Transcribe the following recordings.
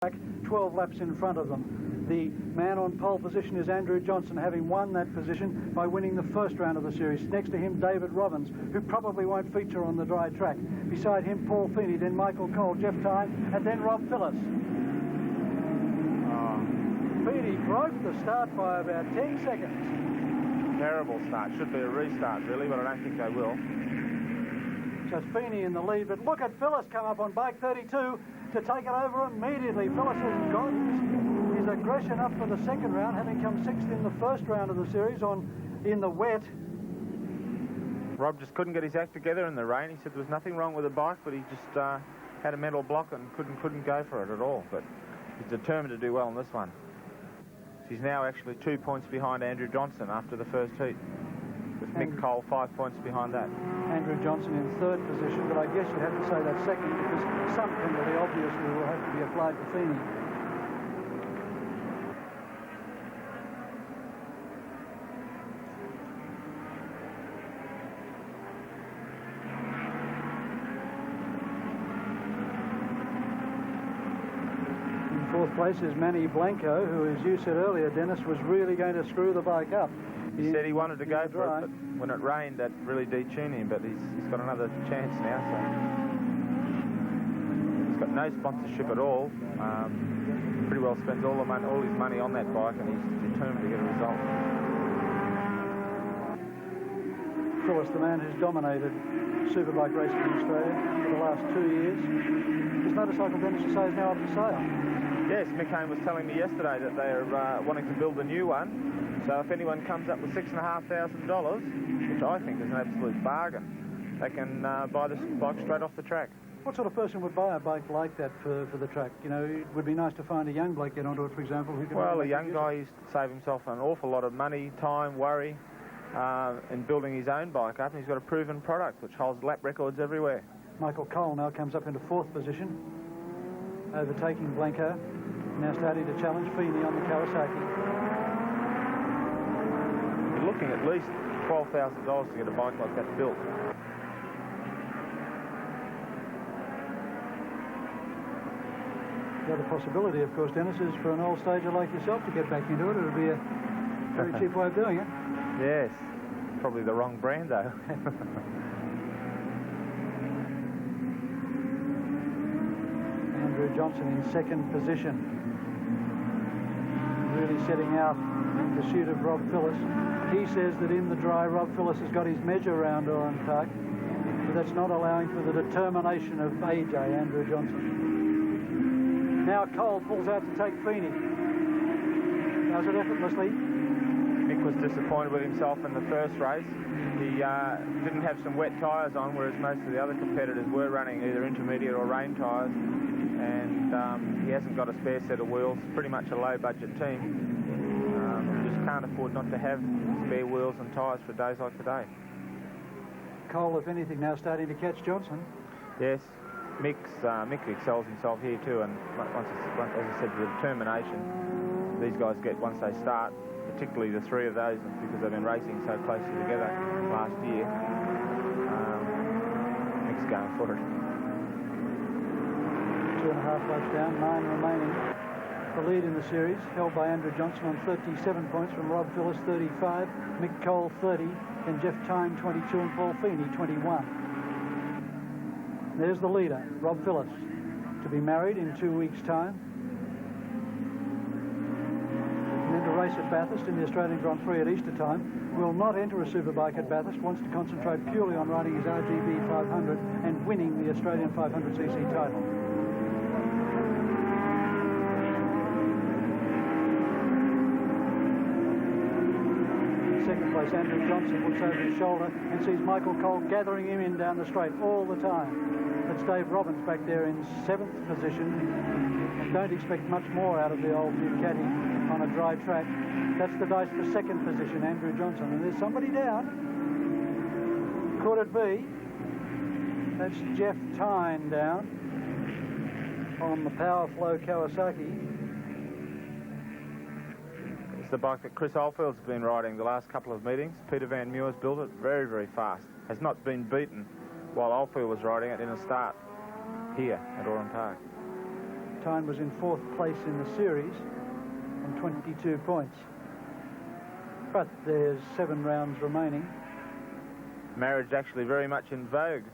12 laps in front of them. The man on pole position is Andrew Johnson, having won that position by winning the first round of the series. Next to him, David Robbins, who probably won't feature on the dry track. Beside him, Paul Feeney, then Michael Cole, Jeff Tyne, and then Rob Phillis. Feeney broke the start by about 10 seconds. Terrible start. Should be a restart, really, but I don't think they will. So it's Feeney in the lead, but look at Phillis come up on bike 32 to take it over immediately. Phillis has got his aggression up for the second round, having come sixth in the first round of the series in the wet. Rob just couldn't get his act together in the rain. He said there was nothing wrong with the bike, but he just had a mental block and couldn't go for it at all. But he's determined to do well in this one. He's now actually 2 points behind Andrew Johnson after the first heat, with Mick Cole 5 points behind that. Andrew Johnson in third position, but I guess you'd have to say that's second because some penalty obviously will have to be applied to Feeney. In fourth place is Manny Blanco, who, as you said earlier, Dennis, was really going to screw the bike up. He said he wanted to go for it, but when it rained, that really detuned him. But he's got another chance now, so he's got no sponsorship at all. Pretty well spends all his money on that bike, and he's determined to get a result. Phillis, the man who's dominated Superbike racing in Australia for the last 2 years. His motorcycle, Dennis, you say, is now up for sale. Yes, Mick Hayne was telling me yesterday that they are wanting to build a new one. So if anyone comes up with $6,500, which I think is an absolute bargain, they can buy this bike straight off the track. What sort of person would buy a bike like that for the track? You know, it would be nice to find a young bloke get onto it, for example. Who can well, a young guy used to save himself an awful lot of money, time, worry in building his own bike up, and he's got a proven product which holds lap records everywhere. Michael Cole now comes up into fourth position, overtaking Blanco, now starting to challenge Feeney on the Kawasaki. You're looking at least $12,000 to get a bike like that built. The other possibility, of course, Dennis, is for an old stager like yourself to get back into it. It would be a very cheap way of doing it. Yes, probably the wrong brand, though. Andrew Johnson in second position, really setting out in pursuit of Rob Phillis. He says that in the dry, Rob Phillis has got his measure round Oran Park, but that's not allowing for the determination of AJ, Andrew Johnson. Now Cole pulls out to take Feeney. Does it effortlessly. Mick was disappointed with himself in the first race. He didn't have some wet tyres on, whereas most of the other competitors were running either intermediate or rain tyres. And he hasn't got a spare set of wheels. Pretty much a low-budget team. Just can't afford not to have spare wheels and tyres for days like today. Cole, if anything, now starting to catch Johnson. Yes, Mick excels himself here too, and as I said, the determination these guys get once they start, particularly the three of those, because they've been racing so closely together last year. Mick's going for it. 2.5 laps down, 9 remaining. The lead in the series held by Andrew Johnson on 37 points from Rob Phillis 35, Mick Cole 30, and Jeff Tyne 22 and Paul Feeney 21. There's the leader, Rob Phillis, to be married in 2 weeks' time. And then to race at Bathurst in the Australian Grand Prix at Easter time. Will not enter a Superbike at Bathurst, wants to concentrate purely on riding his RGB 500 and winning the Australian 500cc title. Second place, Andrew Johnson looks over his shoulder and sees Michael Cole gathering him in down the straight all the time. That's Dave Robbins back there in 7th position. Don't expect much more out of the old Ducati on a dry track. That's the dice for second position, Andrew Johnson. And there's somebody down. Could it be? That's Jeff Tyne down on the Powerflow Kawasaki. The bike that Chris Oldfield's been riding the last couple of meetings. Peter Van Muir's built it very, very fast. Has not been beaten while Oldfield was riding it in a start here at Oran Park. Tyne was in 4th place in the series on 22 points. But there's 7 rounds remaining. Marriage actually very much in vogue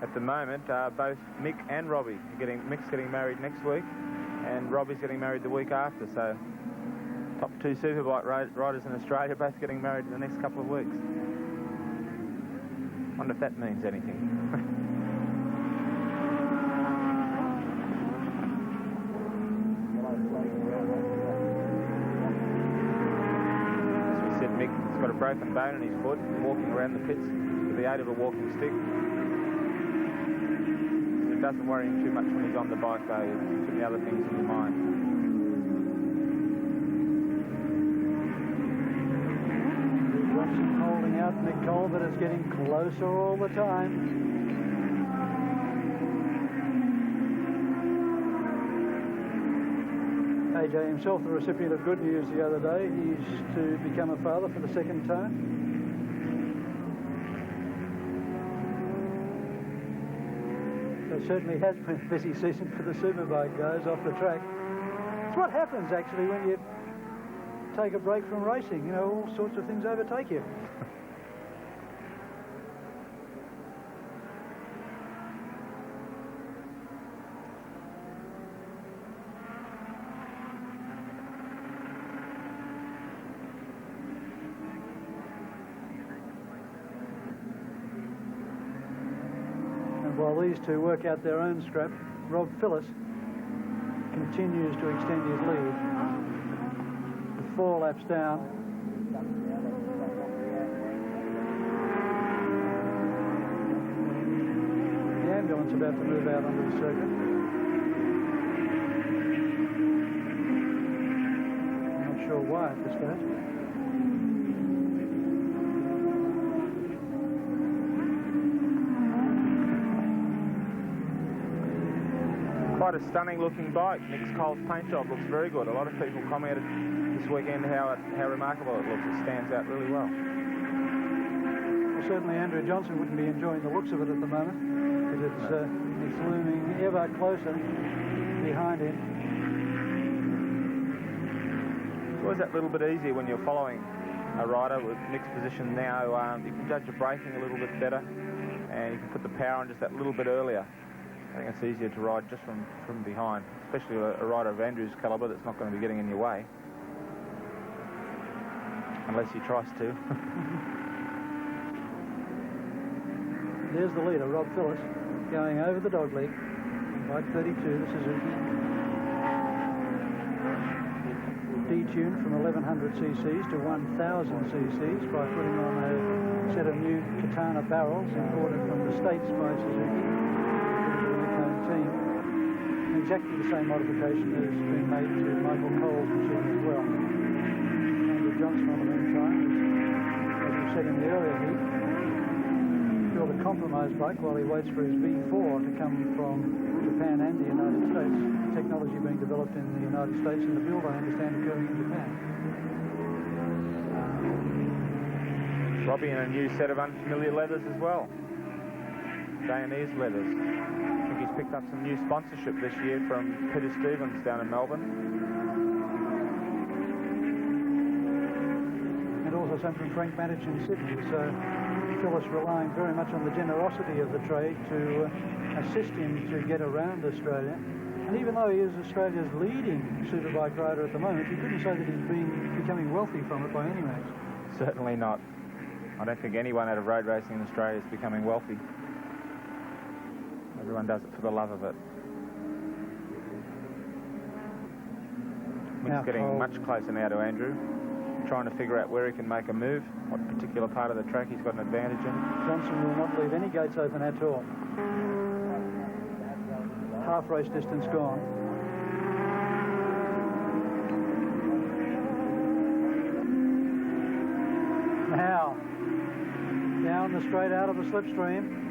at the moment. Both Mick and Robbie Mick's getting married next week, and Robbie's getting married the week after. So top 2 superbike riders in Australia both getting married in the next couple of weeks. Wonder if that means anything. As we said, Mick's got a broken bone in his foot, walking around the pits with the aid of a walking stick. It doesn't worry him too much when he's on the bike, though. Too many other things in his mind. Johnson holding out Mick Cole, but it's getting closer all the time. AJ himself, the recipient of good news the other day. He's to become a father for the 2nd time. It certainly has been a busy season for the Superbike guys off the track. It's what happens actually when you take a break from racing. You know, all sorts of things overtake you. While these two work out their own scrap, Rob Phillis continues to extend his lead. With 4 laps down. The ambulance about to move out onto the circuit. I'm not sure why at this stage. Quite a stunning looking bike. Mick Cole's paint job looks very good. A lot of people commented this weekend how remarkable it looks. It stands out really well. Well, certainly Andrew Johnson wouldn't be enjoying the looks of it at the moment, because it's looming ever closer behind him. It's always that little bit easier when you're following a rider with Mick's position now. You can judge your braking a little bit better, and you can put the power on just that little bit earlier. I think it's easier to ride just from behind, especially a rider of Andrew's calibre that's not going to be getting in your way. Unless he tries to. There's the leader, Rob Phillis, going over the dog leg. Bike 32, the Suzuki. Detuned from 1100 cc's to 1000 cc's by putting on a set of new Katana barrels imported from the States by Suzuki. Team. Exactly the same modification has been made to Michael Cole's machine as well. Andrew Johnson on the meantime is, as we said in the earlier heat, built a compromise bike while he waits for his V4 to come from Japan and the United States. Technology being developed in the United States, and the build, I understand, occurring in Japan. Robbie in a new set of unfamiliar leathers as well. Dayanese leathers. He's picked up some new sponsorship this year from Peter Stevens down in Melbourne. And also some from Frank Manich in Sydney. So Phillis relying very much on the generosity of the trade to assist him to get around Australia. And even though he is Australia's leading superbike rider at the moment, you couldn't say that he's becoming wealthy from it by any means. Certainly not. I don't think anyone out of road racing in Australia is becoming wealthy. Everyone does it for the love of it. Mick's getting much closer now to Andrew, trying to figure out where he can make a move, what particular part of the track he's got an advantage in. Johnson will not leave any gates open at all. Half race distance gone. Now, down the straight out of the slipstream.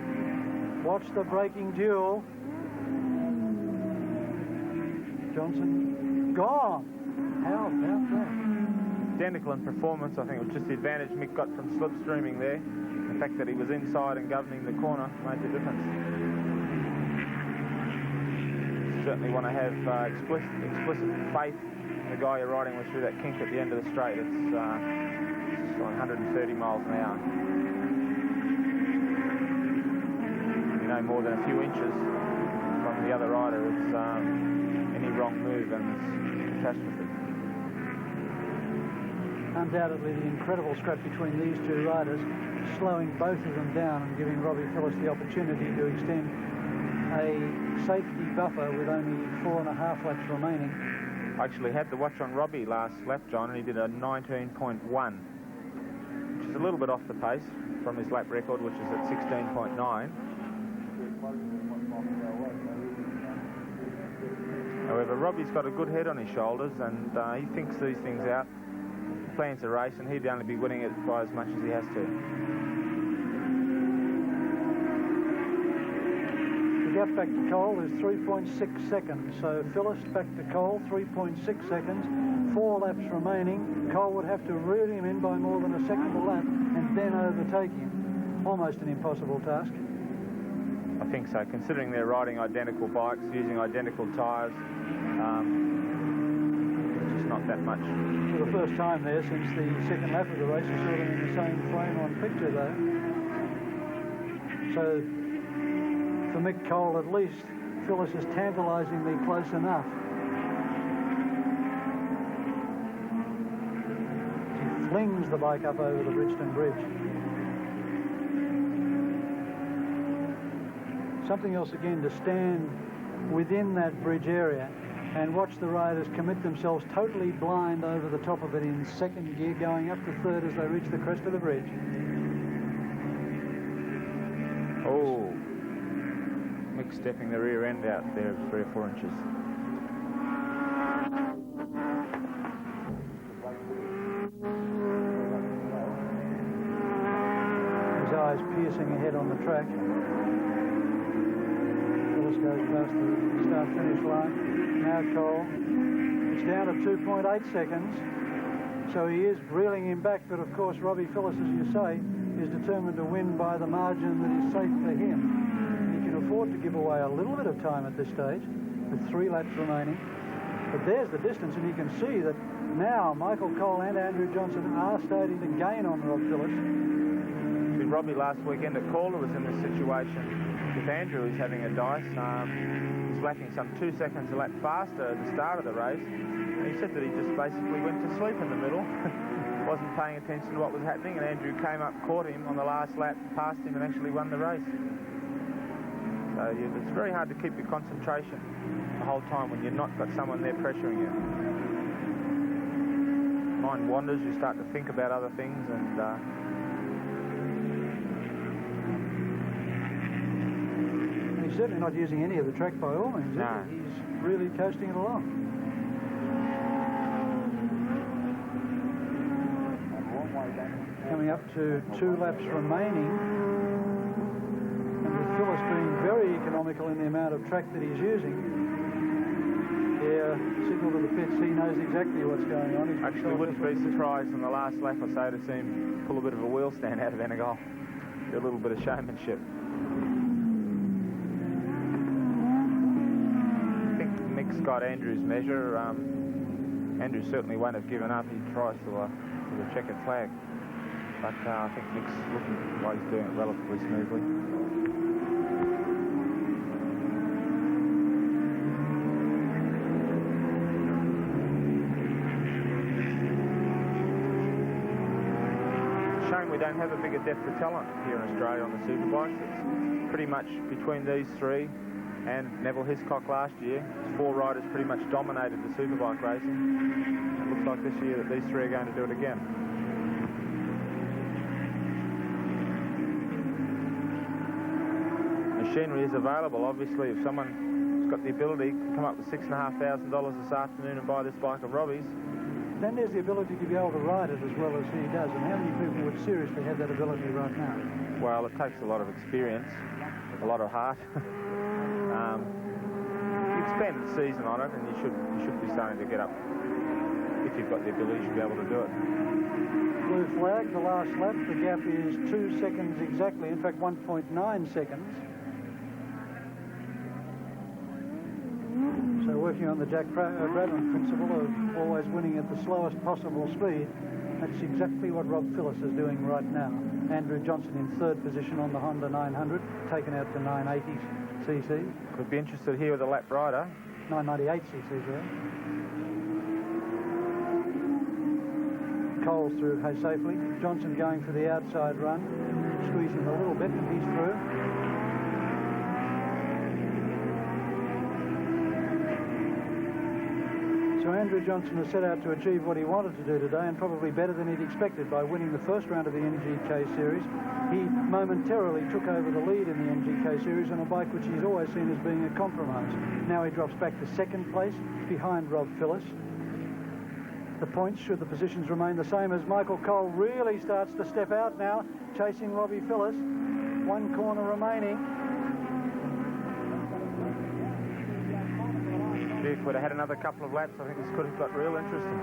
Watch the braking duel. Johnson gone. How about that? Identical in performance. I think it was just the advantage Mick got from slipstreaming there. The fact that he was inside and governing the corner made the difference. certainly want to have explicit faith in the guy you're riding with through that kink at the end of the straight. It's 130 miles an hour. You know, more than a few inches from the other rider, it's any wrong move and it's catastrophe. Undoubtedly, the incredible scrap between these two riders, slowing both of them down and giving Robbie Phillis the opportunity to extend a safety buffer with only 4.5 laps remaining. I actually had the watch on Robbie last lap, John, and he did a 19.1, which is a little bit off the pace from his lap record, which is at 16.9. However, Robbie's got a good head on his shoulders, and he thinks these things out, plans a race, and he'd only be winning it by as much as he has to. The gap back to Cole is 3.6 seconds, so Phillis back to Cole, 3.6 seconds, 4 laps remaining. Cole would have to reel him in by more than a second a lap and then overtake him. Almost an impossible task. I think so, considering they're riding identical bikes, using identical tyres. Just not that much. For the first time there since the second lap of the race, we saw them in the same frame on picture though. So for Mick Cole at least, Phillis is tantalisingly close enough. He flings the bike up over the Bridgeton Bridge. Something else again to stand within that bridge area and watch the riders commit themselves totally blind over the top of it in second gear, going up to third as they reach the crest of the bridge. Oh, Mick stepping the rear end out there 3 or 4 inches. His eyes piercing ahead on the track. Phillis goes past the start-finish line. Now Cole. It's down to 2.8 seconds. So he is reeling him back, but of course Robbie Phillis, as you say, is determined to win by the margin that is safe for him. He can afford to give away a little bit of time at this stage, with 3 laps remaining. But there's the distance, and you can see that now Michael Cole and Andrew Johnson are starting to gain on Rob Phillis. See, Robbie last weekend at Calder was in this situation. If Andrew is having a dice, he's lapping some 2 seconds a lap faster at the start of the race. And he said that he just basically went to sleep in the middle, wasn't paying attention to what was happening, and Andrew came up, caught him on the last lap, passed him, and actually won the race. So it's very hard to keep your concentration the whole time when you've not got someone there pressuring you. Mind wanders, you start to think about other things, and he's certainly not using any of the track by all means. No. He's really coasting it along. Coming up to 2 laps remaining, and with Phillis being very economical in the amount of track that he's using, signal to the pits, he knows exactly what's going on. Actually wouldn't be surprised on the last lap or so to see him pull a bit of a wheel stand out of Enegol. Do a little bit of showmanship. I think Mick's got Andrew's measure. Andrew certainly won't have given up. He tries to the checkered flag. But I think Mick's looking like he's doing it relatively smoothly. Shame we don't have a bigger depth of talent here in Australia on the Superbikes. It's pretty much between these 3 and Neville Hiscock last year. 4 riders pretty much dominated the Superbike racing. It looks like this year that these 3 are going to do it again. Machinery is available. Obviously, if someone's got the ability to come up with $6,500 this afternoon and buy this bike of Robbie's. Then there's the ability to be able to ride it as well as he does. And how many people would seriously have that ability right now? Well, it takes a lot of experience, a lot of heart. You spend the season on it, and you should be starting to get up. If you've got the ability, you should be able to do it. Blue flag, the last lap. The gap is 2 seconds exactly. In fact, 1.9 seconds. working on the Jack Bradman principle of always winning at the slowest possible speed. That's exactly what Rob Phillis is doing right now. Andrew Johnson in third position on the Honda 900, taken out to 980cc. Could be interested here with a lap rider. 998cc, yeah. Cole's through safely. Johnson going for the outside run, squeezing a little bit, and he's through. So Andrew Johnson has set out to achieve what he wanted to do today, and probably better than he'd expected, by winning the first round of the NGK Series. He momentarily took over the lead in the NGK Series on a bike which he's always seen as being a compromise. Now he drops back to second place behind Rob Phillis. The points, should the positions remain the same, as Michael Cole really starts to step out now, chasing Robbie Phillis. One corner remaining. If we'd have had another couple of laps, I think this could have got real interesting.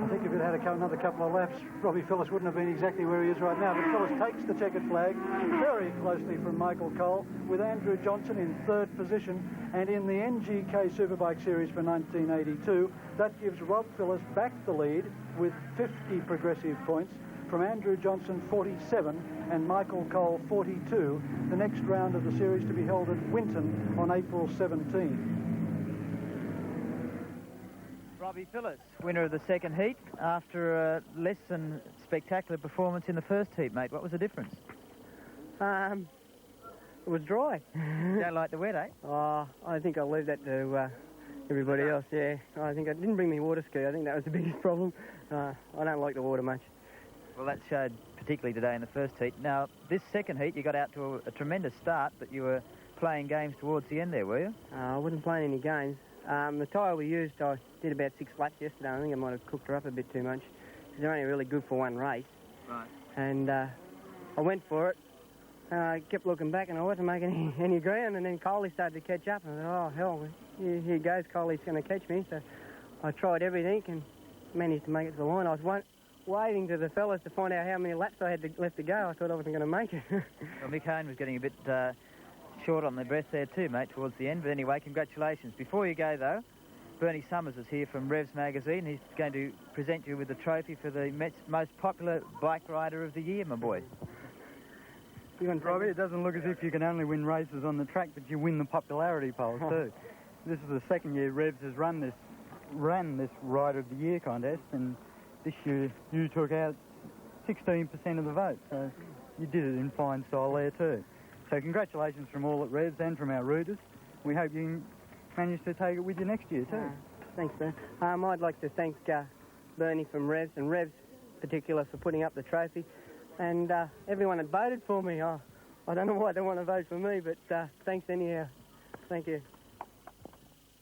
I think if it had another couple of laps, Robbie Phillis wouldn't have been exactly where he is right now. But Phillis takes the checkered flag very closely from Michael Cole, with Andrew Johnson in third position. And in the NGK Superbike Series for 1982, that gives Rob Phillis back the lead with 50 progressive points from Andrew Johnson 47 and Michael Cole 42. The next round of the series to be held at Winton on April 17. Robbie Phillis, winner of the second heat, after a less than spectacular performance in the first heat, mate. What was the difference? It was dry. Don't like the wet, eh? Oh, I think I'll leave that to everybody else, yeah. I think I didn't bring my water ski. I think that was the biggest problem. I don't like the water much. Well, that showed particularly today in the first heat. Now, this second heat, you got out to a tremendous start, but you were playing games towards the end there, were you? I wasn't playing any games. The tyre we used, I did about 6 laps yesterday. I think I might have cooked her up a bit too much. They're only really good for one race. Right. And I went for it. I kept looking back and I wasn't making any ground, and then Coley started to catch up, and I thought, oh, hell, here goes, Coley's going to catch me. So I tried everything and managed to make it to the line. I was waving to the fellas to find out how many laps I had left to go. I thought I wasn't going to make it. Well, Mick Hone was getting a bit short on the breath there too, mate, towards the end. But anyway, congratulations. Before you go, though, Bernie Summers is here from Revs magazine. He's going to present you with the trophy for the most popular bike rider of the year, my boy. Robbie, it doesn't look as if you can only win races on the track, but you win the popularity polls too. This is the second year Revs has ran this Rider of the Year contest, and this year you took out 16% of the vote, so you did it in fine style there too. So congratulations from all at Revs and from our rooters. We hope you manage to take it with you next year too. Thanks, Ben. I'd like to thank Bernie from Revs, and Revs in particular, for putting up the trophy. And everyone that voted for me. I don't know why they want to vote for me, but thanks anyhow. Thank you.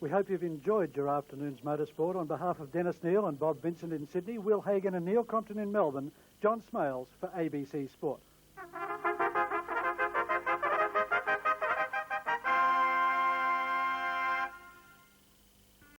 We hope you've enjoyed your afternoon's motorsport. On behalf of Dennis Neal and Bob Vincent in Sydney, Will Hagan and Neil Compton in Melbourne, John Smales for ABC Sport.